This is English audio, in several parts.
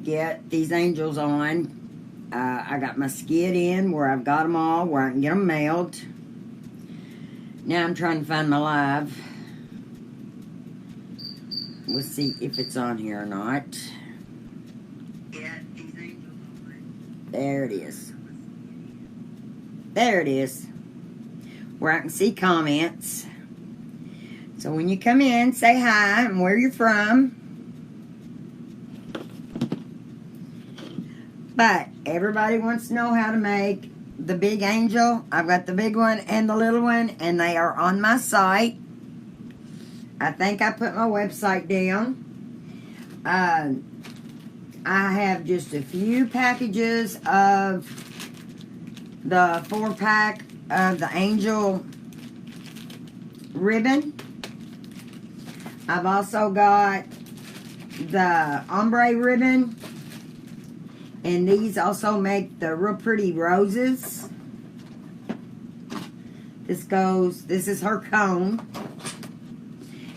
get these angels on. I got my skid in where I've got them all, where I can get them mailed. Now I'm trying to find my live. We'll see if it's on here or not. There it is. There it is. Where I can see comments. So when you come in, say hi and where you're from. But everybody wants to know how to make the big angel. I've got the big one and the little one, and they are on my site. I think I put my website down. I have just a few packages of the 4-pack of the angel ribbon. I've also got the ombre ribbon. And these also make the real pretty roses. This is her cone.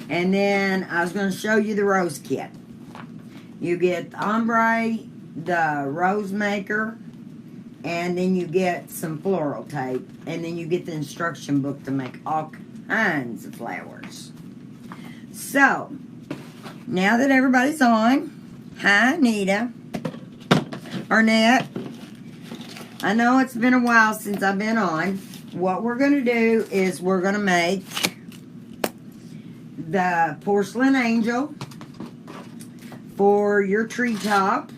And then I was going to show you the rose kit. You get the ombre, the rose maker, and then you get some floral tape. And then you get the instruction book to make all kinds of flowers. So, now that everybody's on, hi Anita. Arnett, I know it's been a while since I've been on. What we're going to do is we're going to make the porcelain angel for your treetop.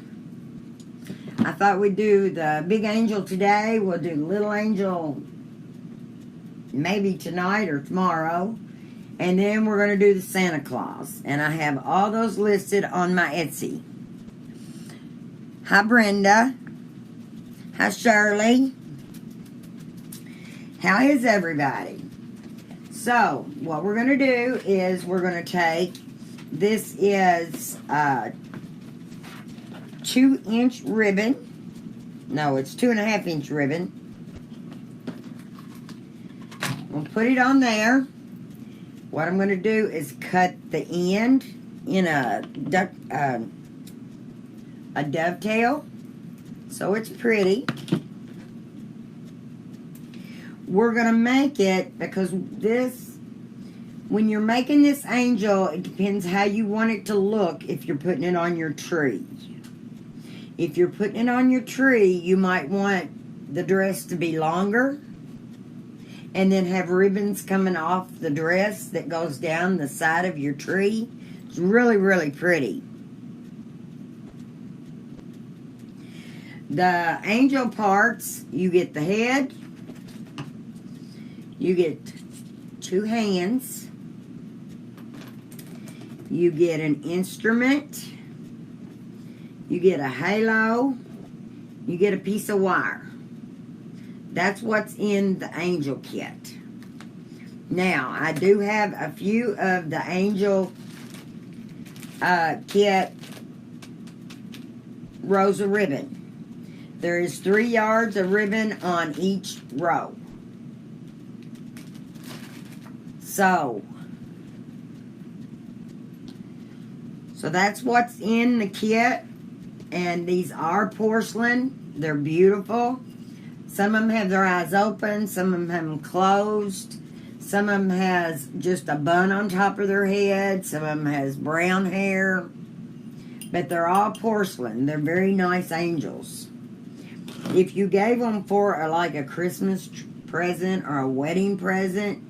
I thought we'd do the big angel today. We'll do the little angel maybe tonight or tomorrow. And then we're going to do the Santa Claus. And I have all those listed on my Etsy. Hi, Brenda. Hi, Shirley. How is everybody? So, what we're going to do is we're going to take, this is 2-inch ribbon. No, it's 2.5-inch ribbon. We'll put it on there. What I'm going to do is cut the end in a dovetail, so it's pretty. We're going to make it, because this, when you're making this angel, it depends how you want it to look if you're putting it on your tree. If you're putting it on your tree, you might want the dress to be longer, and then have ribbons coming off the dress that goes down the side of your tree. It's really, really pretty. The angel parts, you get the head, you get 2 hands, you get an instrument, you get a halo, you get a piece of wire. That's what's in the angel kit. Now, I do have a few of the angel kit rows of ribbon. There is 3 yards of ribbon on each row. So that's what's in the kit. And these are porcelain. They're beautiful. Some of them have their eyes open. Some of them have them closed. Some of them has just a bun on top of their head. Some of them has brown hair. But they're all porcelain. They're very nice angels. If you gave them for like a Christmas present or a wedding present,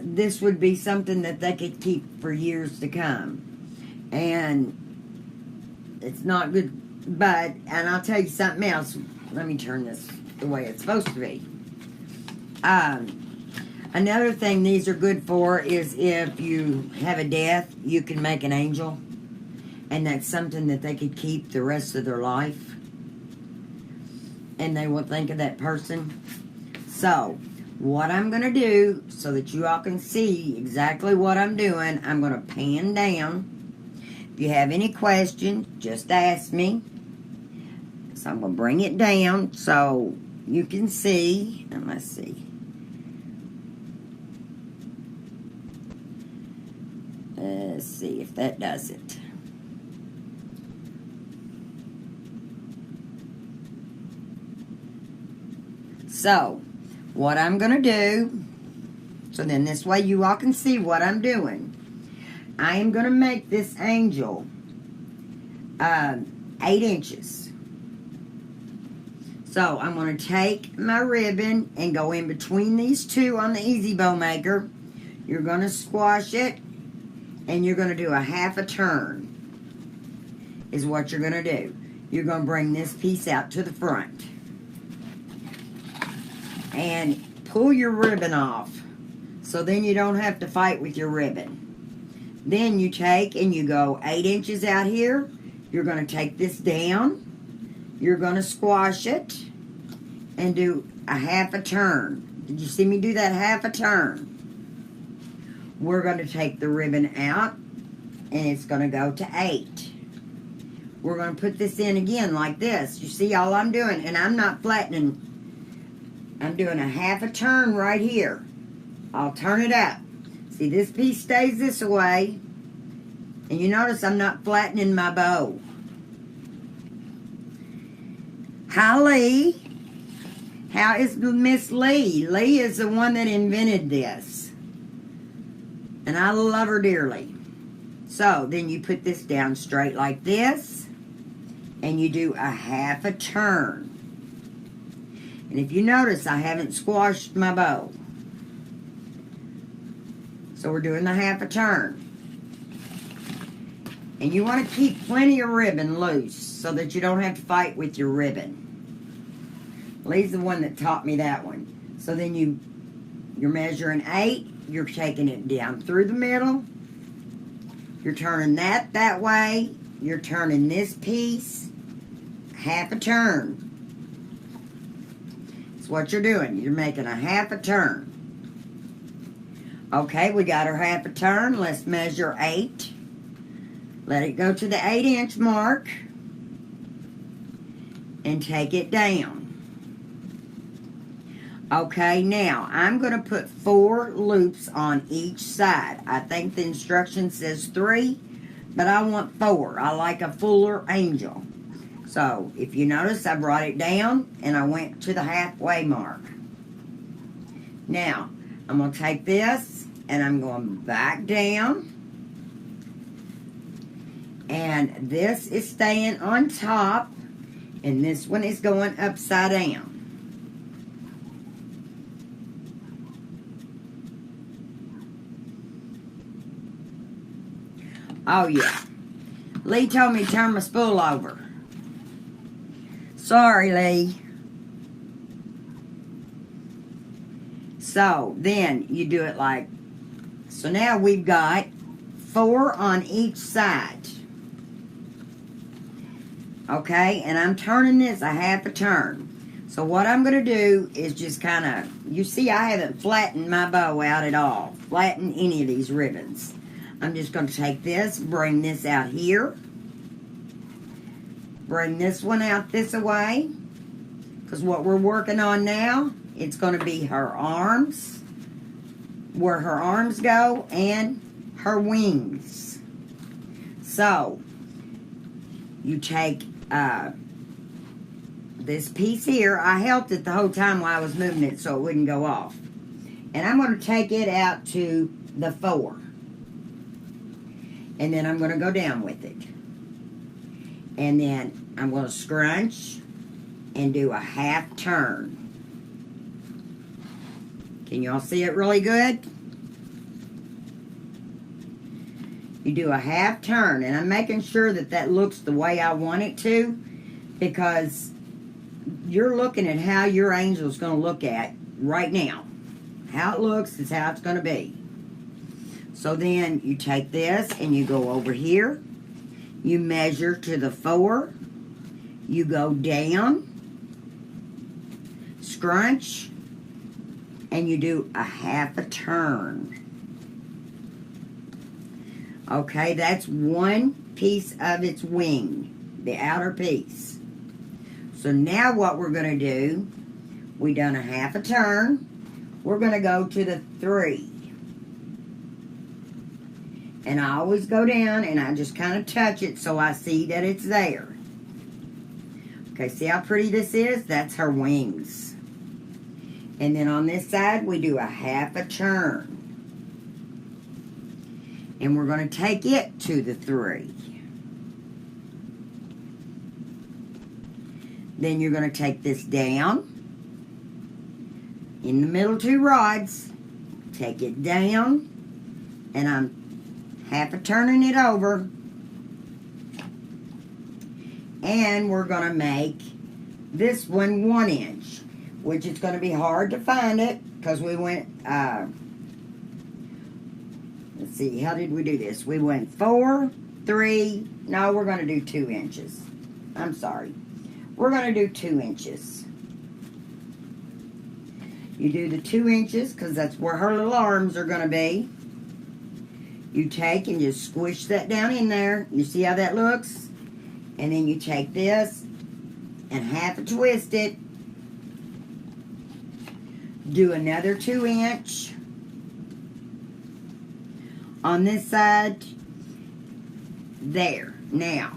this would be something that they could keep for years to come. And it's not good, but, and I'll tell you something else. Let me turn this the way it's supposed to be. Another thing these are good for is if you have a death, you can make an angel. And that's something that they could keep the rest of their life. And they will think of that person. So, what I'm going to do, so that you all can see exactly what I'm doing, I'm going to pan down. If you have any questions, just ask me. So I'm going to bring it down so you can see. And let's see. Let's see if that does it. So, what I'm going to do, so then this way you all can see what I'm doing. I am going to make this angel 8 inches. So, I'm going to take my ribbon and go in between these two on the Easy Bow Maker. You're going to squash it, and you're going to do a half a turn, is what you're going to do. You're going to bring this piece out to the front. And pull your ribbon off, so then you don't have to fight with your ribbon. Then you take and you go 8 inches out here. You're going to take this down. You're going to squash it and do a half a turn. Did you see me do that half a turn? We're going to take the ribbon out, and it's going to go to 8. We're going to put this in again like this. You see all I'm doing, and I'm not flattening. I'm doing a half a turn right here. I'll turn it up. See, this piece stays this way. And you notice I'm not flattening my bow. Hi, Lee. How is Miss Lee? Lee is the one that invented this. And I love her dearly. So, then you put this down straight like this. And you do a half a turn. And if you notice, I haven't squashed my bow. So we're doing the half a turn. And you want to keep plenty of ribbon loose so that you don't have to fight with your ribbon. Lee's the one that taught me that one. So then you're measuring 8. You're taking it down through the middle. You're turning that way. You're turning this piece half a turn. What you're doing, you're making a half a turn. Okay, we got our half a turn. Let's measure 8. Let it go to the 8-inch mark and take it down. Okay, now I'm going to put 4 loops on each side. I think the instruction says 3, but I want 4. I like a fuller angel. So, if you notice, I brought it down, and I went to the halfway mark. Now, I'm going to take this, and I'm going back down. And this is staying on top, and this one is going upside down. Oh, yeah. Lee told me to turn my spool over. Sorry, Lee. So, then you do it like, so now we've got 4 on each side. Okay, and I'm turning this a half a turn. So what I'm going to do is just kind of, you see I haven't flattened my bow out at all. Flattened any of these ribbons. I'm just going to take this, bring this out here. Bring this one out this way, because what we're working on now, it's going to be her arms, where her arms go, and her wings. So, you take this piece here. I held it the whole time while I was moving it so it wouldn't go off. And I'm going to take it out to the 4. And then I'm going to go down with it. And then I'm going to scrunch and do a half turn. Can y'all see it really good? You do a half turn, and I'm making sure that that looks the way I want it to, because you're looking at how your angel's going to look at right now. How it looks is how it's going to be. So then you take this and you go over here. You measure to the 4. You go down, scrunch, and you do a half a turn. Okay, that's one piece of its wing, the outer piece. So now what we're going to do, we done a half a turn. We're going to go to the 3. And I always go down and I just kind of touch it so I see that it's there. Okay, see how pretty this is? That's her wings. And then on this side, we do a half a turn. And we're going to take it to the 3. Then you're going to take this down. In the middle 2 rods. Take it down. And I'm half a turning it over. And we're going to make this one 1 inch. Which is going to be hard to find it. Because we went, let's see, how did we do this? We went 4, 3, no, we're going to do 2 inches. I'm sorry. We're going to do 2 inches. You do the 2 inches because that's where her little arms are going to be. You take and just squish that down in there. You see how that looks? And then you take this and half a twist it. Do another 2 inch on this side. There. Now,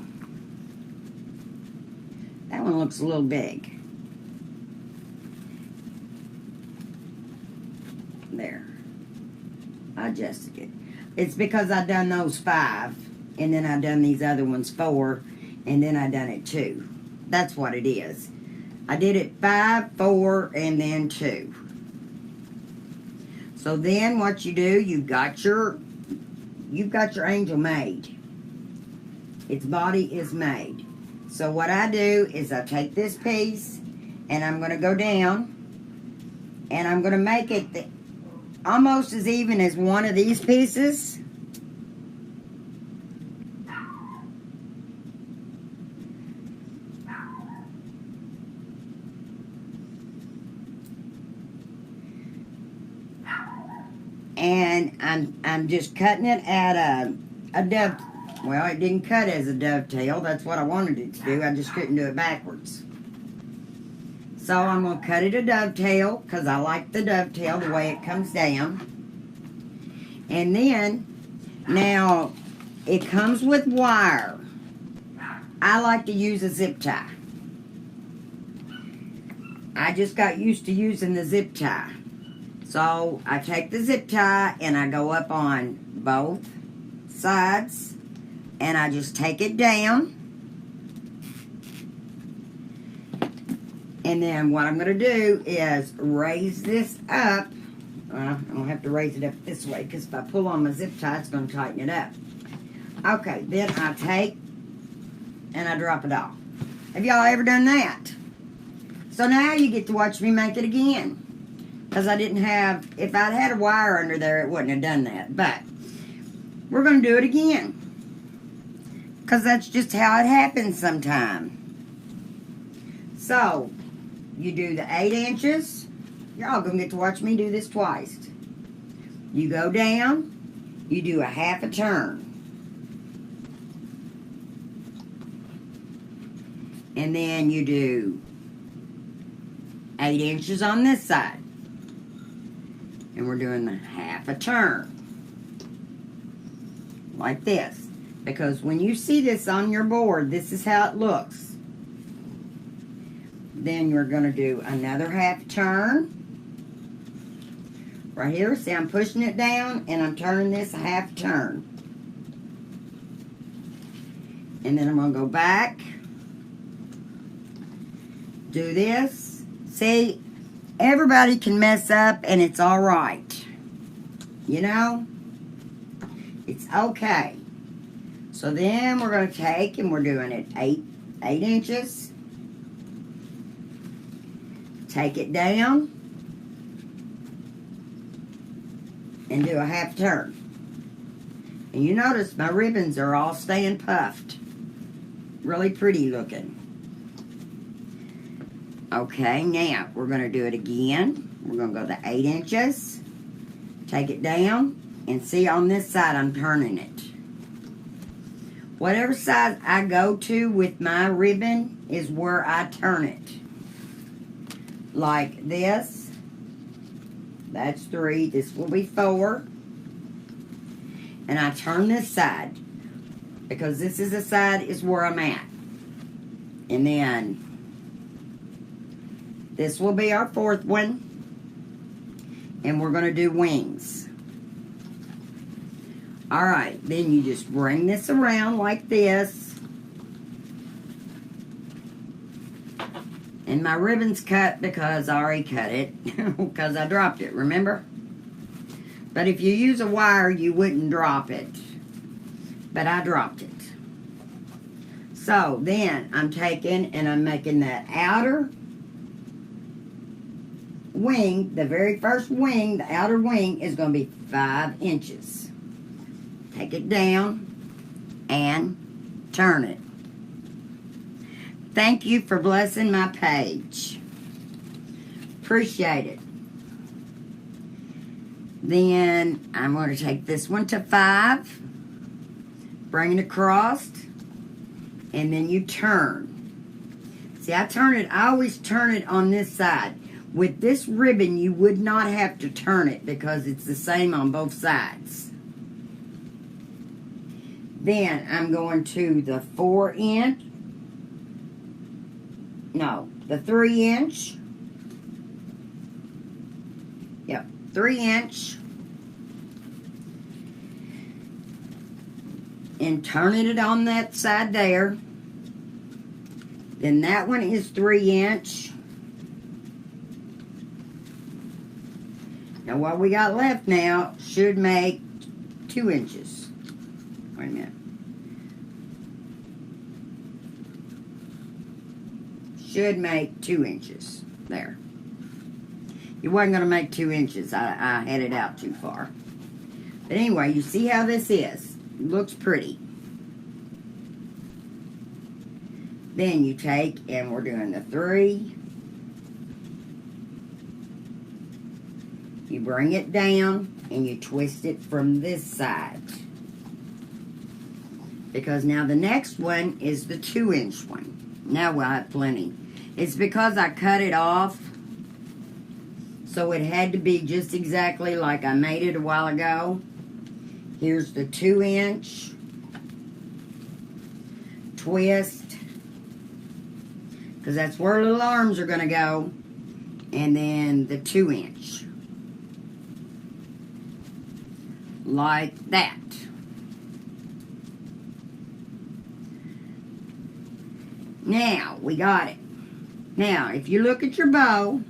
that one looks a little big. There. I adjusted it. It's because I done those 5, and then I done these other ones 4, and then I done it 2. That's what it is. I did it 5, 4, and then 2. So then what you do, you've got your angel made. Its body is made. So what I do is I take this piece and I'm going to go down and I'm going to make it almost as even as one of these pieces. And I'm just cutting it at a dove. Well, it didn't cut as a dovetail. That's what I wanted it to do. I just couldn't do it backwards. So I'm going to cut it a dovetail because I like the dovetail the way it comes down. And then, now, it comes with wire. I like to use a zip tie. I just got used to using the zip tie. So I take the zip tie and I go up on both sides and I just take it down. And then what I'm going to do is raise this up. I'm going to have to raise it up this way because if I pull on my zip tie, it's going to tighten it up. Okay, then I take and I drop it off. Have y'all ever done that? So now you get to watch me make it again. Because I didn't have, if I'd had a wire under there, it wouldn't have done that. But we're going to do it again. Because that's just how it happens sometimes. So, you do the 8 inches. Y'all going to get to watch me do this twice. You go down. You do a half a turn. And then you do 8 inches on this side. And we're doing the half a turn. Like this. Because when you see this on your board, this is how it looks. Then you're going to do another half turn. Right here, see I'm pushing it down and I'm turning this a half turn. And then I'm going to go back. Do this. See, everybody can mess up and it's all right. You know? It's okay. So then we're going to take and we're doing it 8 inches. Take it down. And do a half turn. And you notice my ribbons are all staying puffed. Really pretty looking. Okay, now we're going to do it again. We're going to go to 8 inches. Take it down. And see on this side I'm turning it. Whatever side I go to with my ribbon is where I turn it. Like this. That's 3. This will be 4. And I turn this side. Because this is the side is where I'm at. And then this will be our 4th one. And we're going to do wings. Alright, then you just bring this around like this. And my ribbon's cut because I already cut it. Because I dropped it, remember? But if you use a wire, you wouldn't drop it. But I dropped it. So, then I'm taking and I'm making that outer wing, the very first wing, the outer wing is going to be 5 inches. Take it down and turn it. Thank you for blessing my page. Appreciate it. Then I'm going to take this one to 5, bring it across, and then you turn. See, I always turn it on this side. With this ribbon, you would not have to turn it because it's the same on both sides. Then I'm going to the 4-inch. No, the 3-inch. Yep, 3-inch. And turning it on that side there. Then that one is 3-inch. Now what we got left now should make 2 inches. Wait a minute. Should make 2 inches. There. You wasn't going to make 2 inches. I had it out too far. But anyway, you see how this is. It looks pretty. Then you take, and we're doing the 3. You bring it down, and you twist it from this side. Because now the next one is the 2-inch one. Now we'll have plenty. It's because I cut it off. So it had to be just exactly like I made it a while ago. Here's the 2-inch. Twist. Because that's where little arms are going to go. And then the 2-inch. Like that. Now, we got it. Now, if you look at your bow,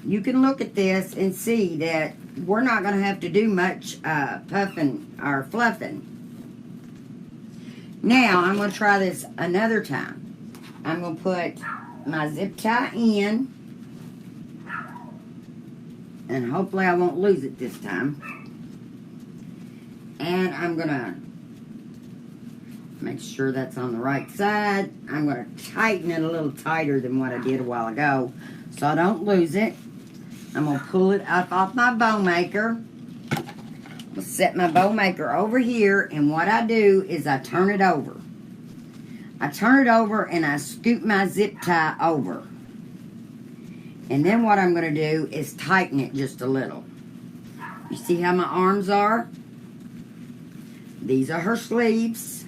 you can look at this and see that we're not going to have to do much puffing or fluffing. Now, I'm going to try this another time. I'm going to put my zip tie in. And hopefully I won't lose it this time. And I'm going to make sure that's on the right side. I'm going to tighten it a little tighter than what I did a while ago so I don't lose it. I'm going to pull it up off my bow maker. I'll set my bow maker over here, and what I do is I turn it over. I turn it over and I scoop my zip tie over. And then what I'm going to do is tighten it just a little. You see how my arms are? These are her sleeves.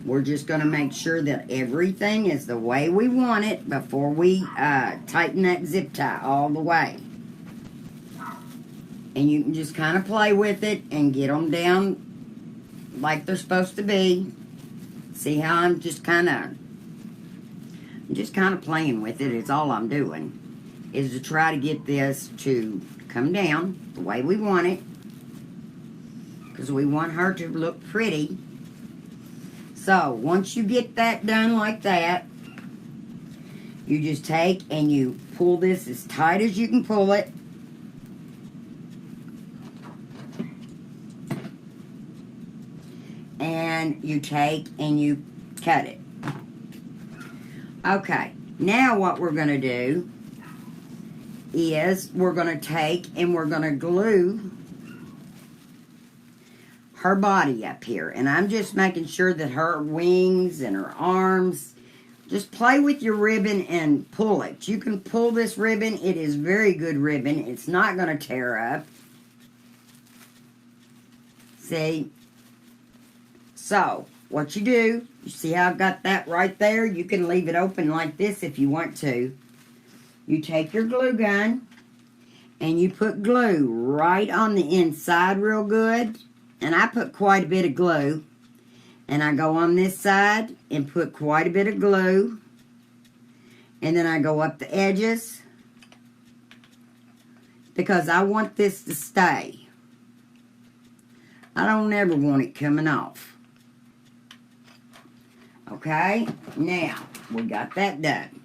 We're just going to make sure that everything is the way we want it before we tighten that zip tie all the way. And you can just kind of play with it and get them down like they're supposed to be. See how I'm just kind of playing with it. It's all I'm doing is to try to get this to come down the way we want it. Because we want her to look pretty. So, once you get that done like that, you just take and you pull this as tight as you can pull it. And you take and you cut it. Okay, now what we're going to do is we're going to take and we're going to glue her body up here. And I'm just making sure that her wings and her arms, just play with your ribbon and pull it. You can pull this ribbon. It is very good ribbon. It's not going to tear up. See? So, what you do, you see how I've got that right there? You can leave it open like this if you want to. You take your glue gun and you put glue right on the inside real good. And I put quite a bit of glue. And I go on this side and put quite a bit of glue. And then I go up the edges because I want this to stay. I don't ever want it coming off. Okay, now we got that done.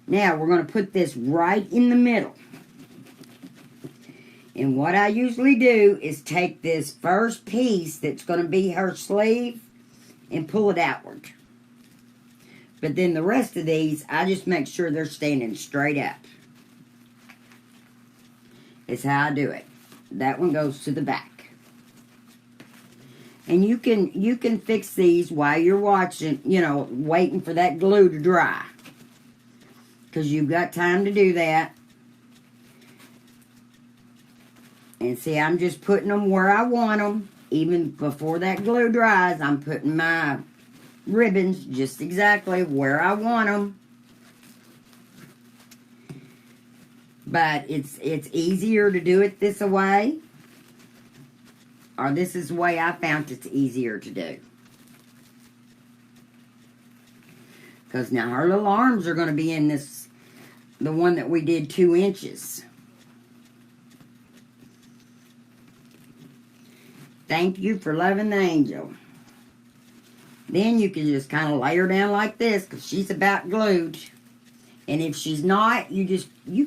Now we're going to put this right in the middle. And what I usually do is take this first piece that's going to be her sleeve and pull it outward. But then the rest of these, I just make sure they're standing straight up. It's how I do it. That one goes to the back. And you can fix these while you're watching, waiting for that glue to dry. Because you've got time to do that. And see, I'm just putting them where I want them. Even before that glue dries, I'm putting my ribbons just exactly where I want them. But it's easier to do it this way. Or this is the way I found it's easier to do. Because now her little arms are going to be in this, the one that we did 2 inches. Thank you for loving the angel. Then you can just kind of lay her down like this because she's about glued. And if she's not, you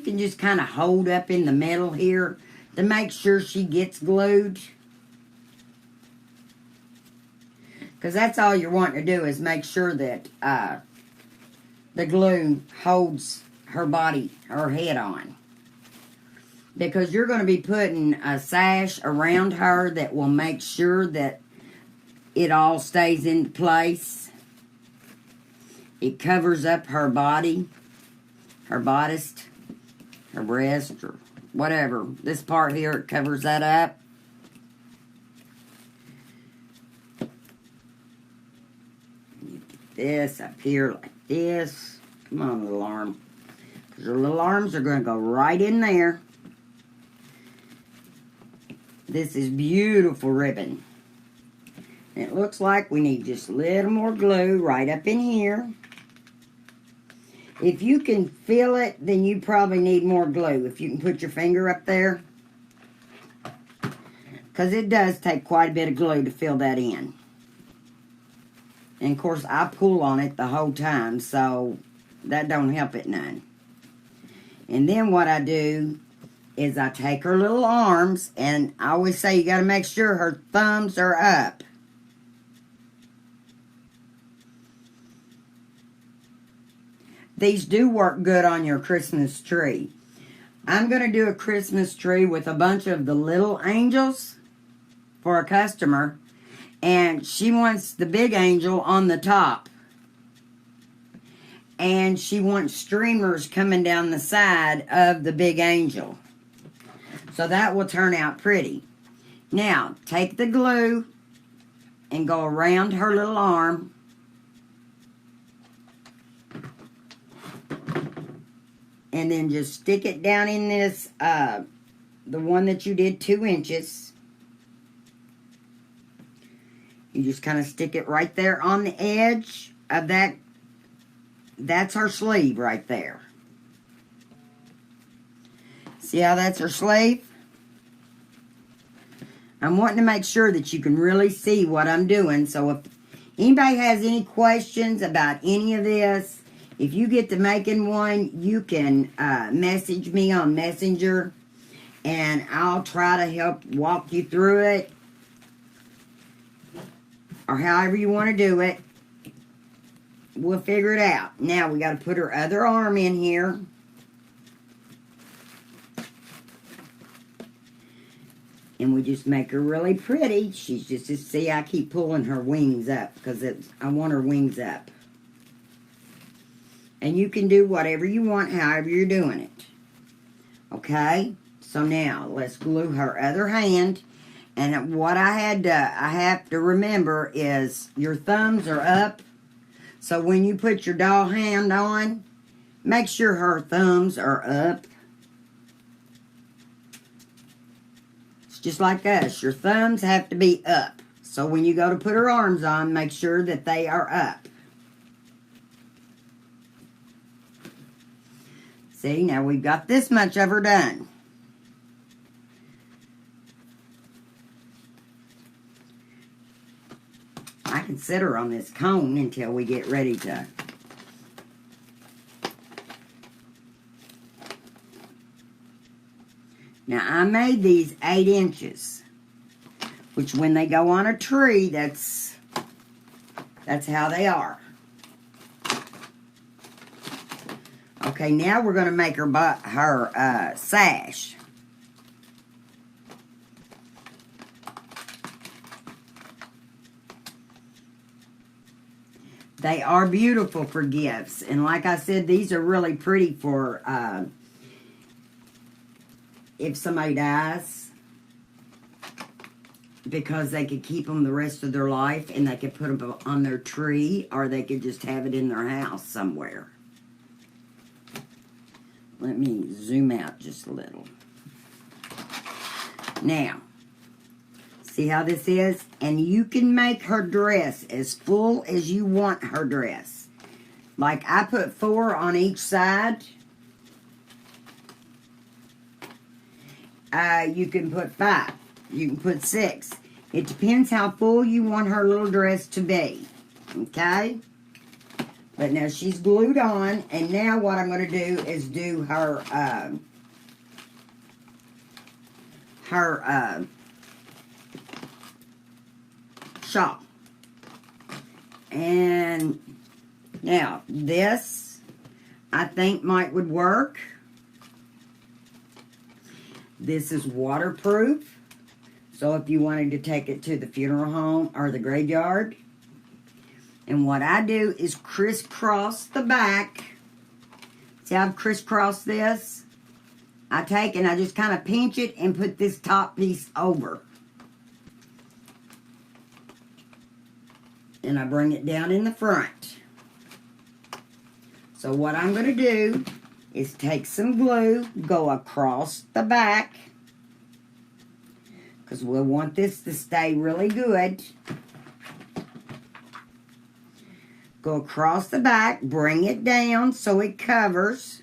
can just kind of hold up in the middle here to make sure she gets glued. Because that's all you're wanting to do is make sure that the glue holds her body, her head on. Because you're going to be putting a sash around her that will make sure that it all stays in place. It covers up her body, her bodice, her breast, or whatever. This part here, it covers that up. You put this up here like this. Come on, little arm. Because her little arms are going to go right in there. This is beautiful ribbon. It looks like we need just a little more glue right up in here. If you can feel it, then you probably need more glue. If you can put your finger up there. Because it does take quite a bit of glue to fill that in. And of course, I pull on it the whole time, so that don't help it none. And then what I do is I take her little arms, and I always say you got to make sure her thumbs are up. These do work good on your Christmas tree. I'm going to do a Christmas tree with a bunch of the little angels for a customer, and she wants the big angel on the top. And she wants streamers coming down the side of the big angel. So that will turn out pretty. Now, take the glue and go around her little arm. And then just stick it down in this, the one that you did 2 inches. You just kind of stick it right there on the edge of that. That's her sleeve right there. See how that's her sleeve? I'm wanting to make sure that you can really see what I'm doing. So if anybody has any questions about any of this, if you get to making one, you can message me on Messenger. And I'll try to help walk you through it. Or however you want to do it. We'll figure it out. Now we got to put her other arm in here. And we just make her really pretty. She's just, see, I keep pulling her wings up because I want her wings up. And you can do whatever you want, however you're doing it. Okay? So now, let's glue her other hand. And what I have to remember is your thumbs are up. So when you put your doll hand on, make sure her thumbs are up. It's just like us. Your thumbs have to be up. So when you go to put her arms on, make sure that they are up. See, now we've got this much of her done. I can sit her on this cone until we get ready to. Now, I made these 8 inches, which when they go on a tree, that's how they are. Okay, now we're going to make her sash. They are beautiful for gifts. And like I said, these are really pretty for if somebody dies. Because they could keep them the rest of their life. And they could put them on their tree. Or they could just have it in their house somewhere. Let me zoom out just a little. Now, see how this is? And you can make her dress as full as you want her dress. Like I put 4 on each side. You can put 5. You can put 6. It depends how full you want her little dress to be. Okay? But now she's glued on, and now what I'm going to do is do her, shawl. And now this, I think would work. This is waterproof. So if you wanted to take it to the funeral home or the graveyard. And what I do is crisscross the back. See how I've crisscrossed this? I take and I just kind of pinch it and put this top piece over. And I bring it down in the front. So what I'm going to do is take some glue, go across the back. Because we'll want this to stay really good. Go across the back, bring it down so it covers.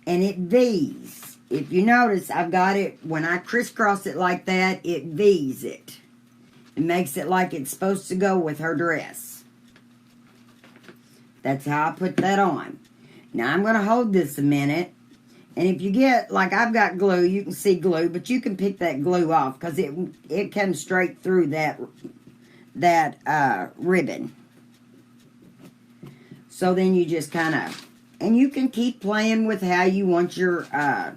And it V's. If you notice, I've got it, when I crisscross it like that, it V's it. It makes it like it's supposed to go with her dress. That's how I put that on. Now, I'm going to hold this a minute. And if you get, like I've got glue, you can see glue, but you can pick that glue off because it comes straight through that ribbon. So then you just kind of, and you can keep playing with how you want your her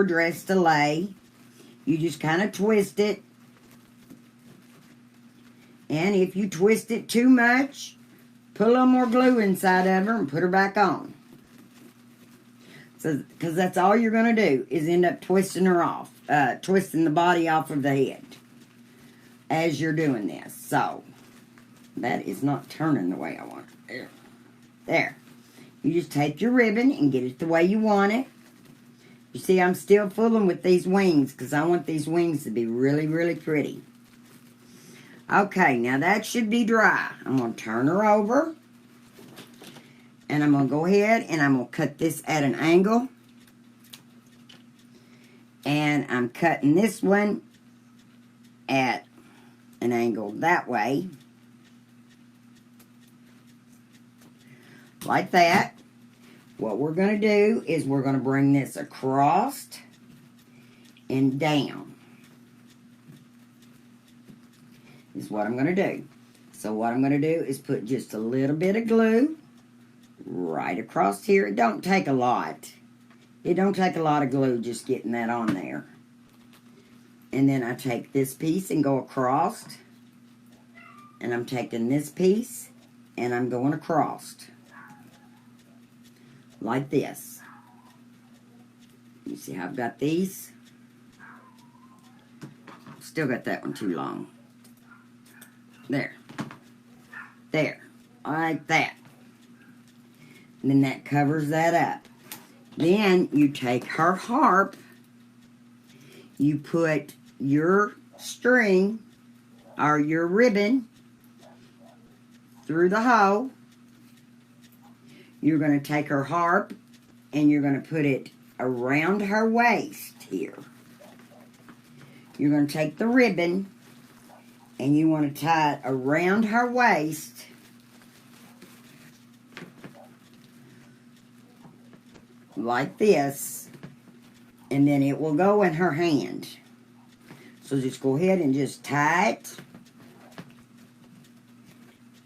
dress to lay. You just kind of twist it. And if you twist it too much, put a little more glue inside of her and put her back on. So, because that's all you're going to do is end up twisting her off, twisting the body off of the head as you're doing this. So, that is not turning the way I want it. There. There. You just take your ribbon and get it the way you want it. You see, I'm still fooling with these wings because I want these wings to be really, really pretty. Okay, now that should be dry. I'm going to turn her over. And I'm going to go ahead and I'm going to cut this at an angle. And I'm cutting this one at an angle that way. Like that. What we're going to do is we're going to bring this across and down. Is what I'm going to do. So what I'm going to do is put just a little bit of glue right across here. It don't take a lot. It don't take a lot of glue just getting that on there. And then I take this piece and go across. And I'm taking this piece and I'm going across. Like this. You see how I've got these? Still got that one too long. There. There. Like that. Then that covers that up. Then you take her harp, you put your string or your ribbon through the hole. You're going to take her harp and you're going to put it around her waist here. You're going to take the ribbon and you want to tie it around her waist. Like this. And then it will go in her hand. So just go ahead and just tie it.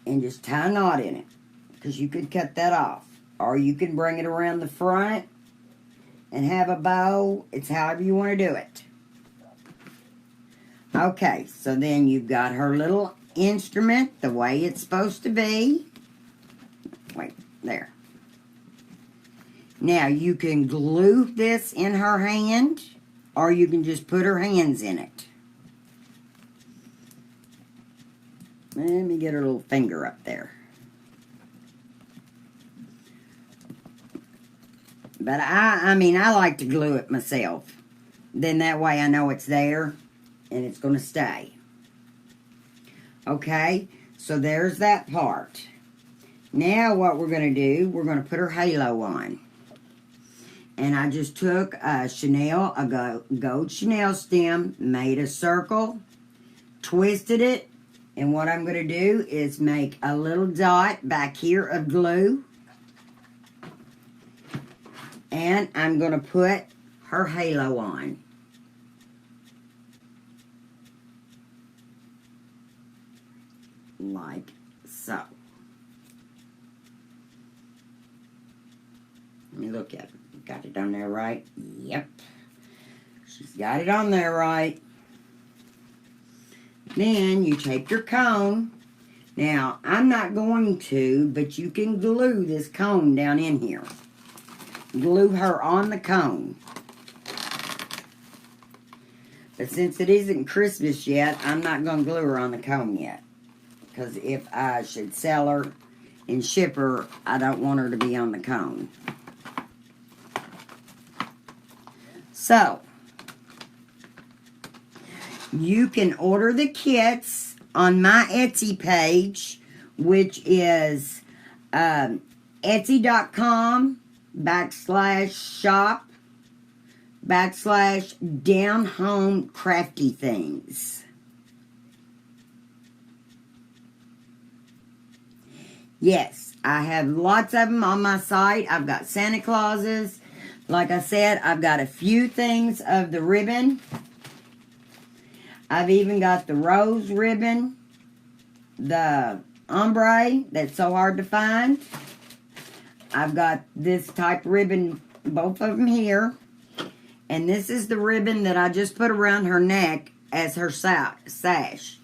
And just tie a knot in it. Because you could cut that off. Or you can bring it around the front and have a bow. It's however you want to do it. Okay, so then you've got her little instrument the way it's supposed to be. Wait, there. Now, you can glue this in her hand, or you can just put her hands in it. Let me get her little finger up there. But I like to glue it myself. Then that way I know it's there, and it's going to stay. Okay, so there's that part. Now what we're going to do, we're going to put her halo on. And I just took a gold Chanel stem, made a circle, twisted it, and what I'm going to do is make a little dot back here of glue. And I'm going to put her halo on. Like so. Let me look at it. Got it on there right? Yep. She's got it on there right. Then you take your cone. Now, I'm not going to, but you can glue this cone down in here. Glue her on the cone. But since it isn't Christmas yet, I'm not going to glue her on the cone yet. Because if I should sell her and ship her, I don't want her to be on the cone. So, you can order the kits on my Etsy page, which is etsy.com/shop/downhome crafty things. Yes, I have lots of them on my site. I've got Santa Clauses. Like I said, I've got a few things of the ribbon. I've even got the rose ribbon, the ombre that's so hard to find. I've got this type of ribbon, both of them here. And this is the ribbon that I just put around her neck as her sash.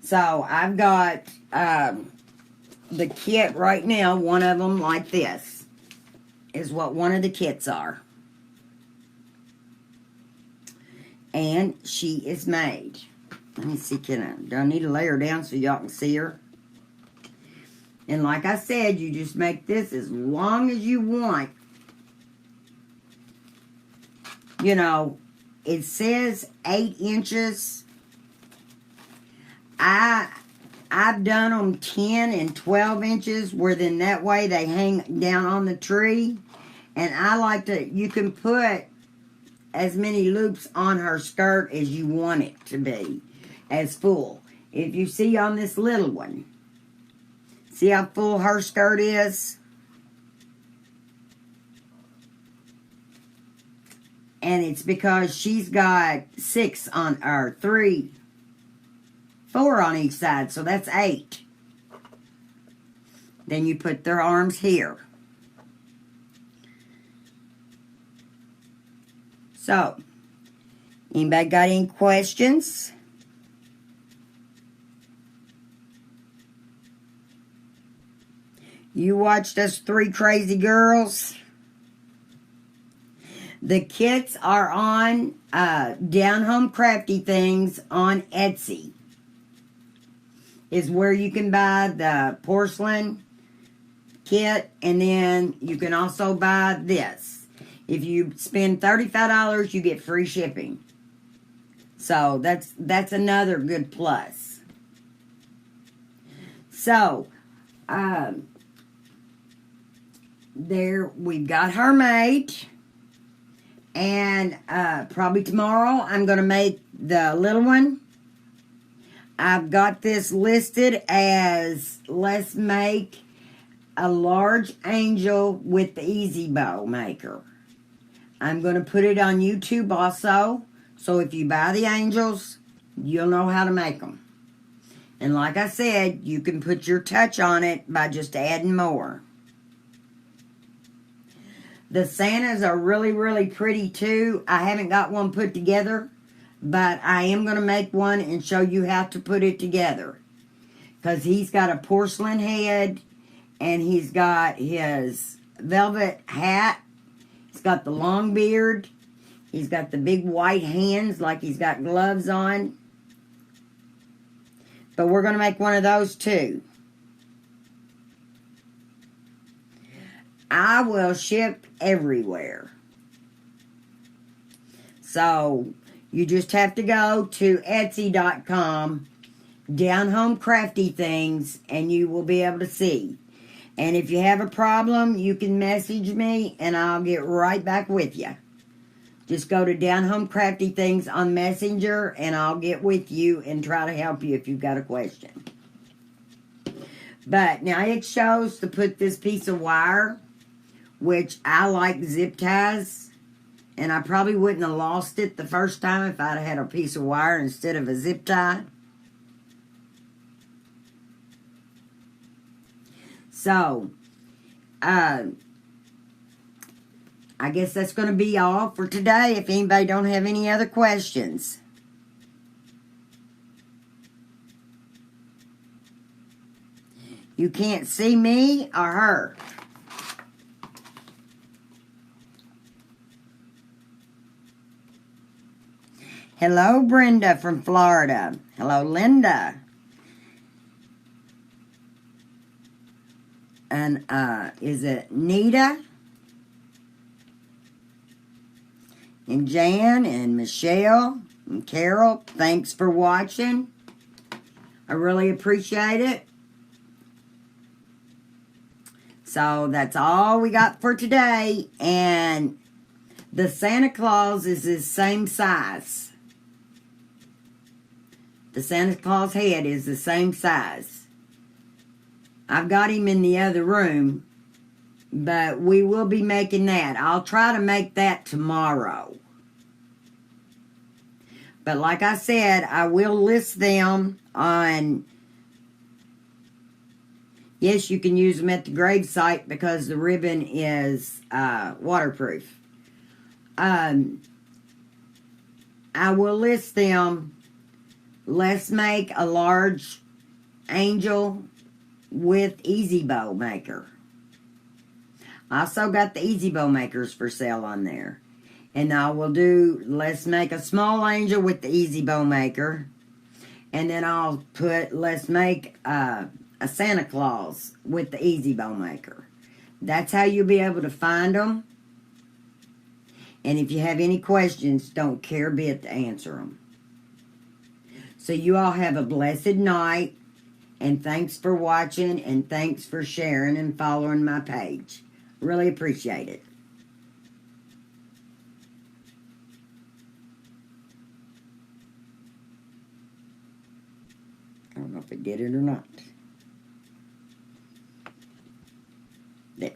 So I've got the kit right now, one of them like this. Is what one of the kits are. And she is made. Let me see, do I need to lay her down so y'all can see her? And like I said, you just make this as long as you want. You know, it says 8 inches. I've done them 10 and 12 inches, where then that way they hang down on the tree. And I like to, you can put as many loops on her skirt as you want it to be, as full. If you see on this little one, see how full her skirt is? And it's because she's got 6 on, or 3, 4 on each side, so that's 8. Then you put their arms here. So, anybody got any questions? You watched us 3 crazy girls? The kits are on Down Home Crafty Things on Etsy. Is where you can buy the porcelain kit, and then you can also buy this. If you spend $35, you get free shipping. So that's another good plus. So there, we've got her made, and probably tomorrow I'm going to make the little one. I've got this listed as let's make a large angel with the Easy Bow maker. I'm going to put it on YouTube also, so if you buy the angels, you'll know how to make them. And like I said, you can put your touch on it by just adding more. The Santas are really, really pretty too. I haven't got one put together, but I am going to make one and show you how to put it together. Because he's got a porcelain head, and he's got his velvet hat. He's got the long beard. He's got the big white hands like he's got gloves on. But we're going to make one of those too. I will ship everywhere. So, you just have to go to Etsy.com, Down Home Crafty Things, and you will be able to see. And if you have a problem, you can message me, and I'll get right back with you. Just go to Down Home Crafty Things on Messenger, and I'll get with you and try to help you if you've got a question. But now it shows to put this piece of wire, which I like zip ties, and I probably wouldn't have lost it the first time if I'd had a piece of wire instead of a zip tie. So, I guess that's going to be all for today if anybody don't have any other questions. You can't see me or her. Hello, Brenda from Florida. Hello, Linda. And, is it Nita? And Jan and Michelle and Carol, thanks for watching. I really appreciate it. So, that's all we got for today. And the Santa Claus is the same size. The Santa Claus head is the same size. I've got him in the other room, but we will be making that. I'll try to make that tomorrow. But like I said, I will list them on... Yes, you can use them at the gravesite because the ribbon is waterproof. I will list them. Let's make a large angel with Easy Bow maker. I also got the Easy Bow makers for sale on there. And I will do, let's make a small angel with the Easy Bow maker. And then I'll put, let's make a Santa Claus with the Easy Bow maker. That's how you'll be able to find them. And if you have any questions, don't care a bit to answer them. So you all have a blessed night. And thanks for watching, and thanks for sharing and following my page. Really appreciate it. I don't know if it did it or not. There.